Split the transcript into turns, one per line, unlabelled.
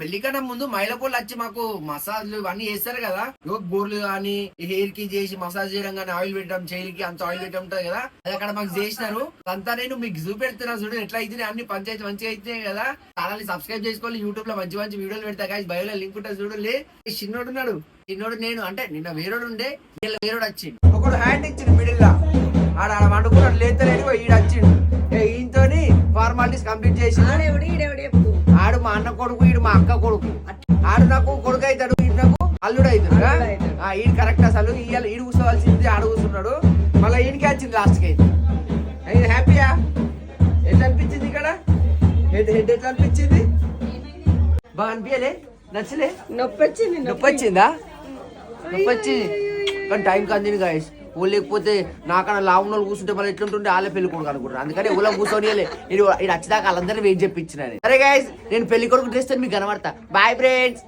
పెళ్లికన్నా ముందు మైలపోళ్ళు వచ్చి మాకు మసాజ్లు ఇవన్నీ చేస్తారు కదా, గోర్లు కానీ హెయిర్ కి చేసి మసాజ్ చేయడం కానీ, ఆయిల్ పెట్టడం, చేయికి అంత ఆయిల్ పెట్టడం ఉంటది కదా, అది అక్కడ మాకు చేసినారు. అంతా నేను మీకు చూపెడుతున్నా చూడండి ఎట్లా అయితే అన్ని పంచాయతీ మంచిగా అయితే కదా. ఛానల్ సబ్స్క్రైబ్ చేసుకోవాలి, యూట్యూబ్ లో మంచి మంచి వీడియోలు పెడతా గాయస్, బయోలో లింక్ ఉంటుంది చూడండి. చిన్నోడు ఉన్నాడు, చిన్నోడు నేను అంటే నిన్న వేరేడు ఉండే, వేరేడు వచ్చిండు, ఒకడు హ్యాండ్ ఇచ్చిండు మిడిల్ లా, ఆడ వండుకున్నాడు లేతలేడు, ఈడు వచ్చిండు. ఈయనతో ఫార్మాలిటీస్ కంప్లీట్ చేసి, ఆడు మా అన్న కొడుకు, ఈడు మా అక్క కొడుకు, ఆడు నాకు కొడుకు అవుతాడు, ఈడు నాకు అల్లుడు అవుతాడు. ఈడు కరెక్ట్ అసలు ఈడు కూర్చోవలసింది, ఆడు కూర్చున్నాడు, మళ్ళీ ఈయనకే వచ్చింది లాస్ట్ కి అయితే. హ్యాపీయా? ఎట్లా అనిపించింది ఇక్కడ? హెడ్ ఎట్లా అనిపించింది? బాగా అనిపించలే? నచ్చలే? నొప్పి వచ్చిందా? నొప్పి వచ్చింది కానీ టైం కంది గాయస్. ఊళ్ళు లేకపోతే నాకన్నా లావున వాళ్ళు కూర్చుంటే మళ్ళీ ఎట్లుంటుండే వాళ్ళే పెళ్లి కొడుకు అనుకుంటారు. అందుకని ఊళ్ళో కూర్చొని ఇది వచ్చేదాకా వాళ్ళందరూ వెయిట్ చెప్పించిన. సరే గాయస్, నేను పెళ్లి కొడుకు డ్రెస్ మీకు కనబడతా. Bye friends.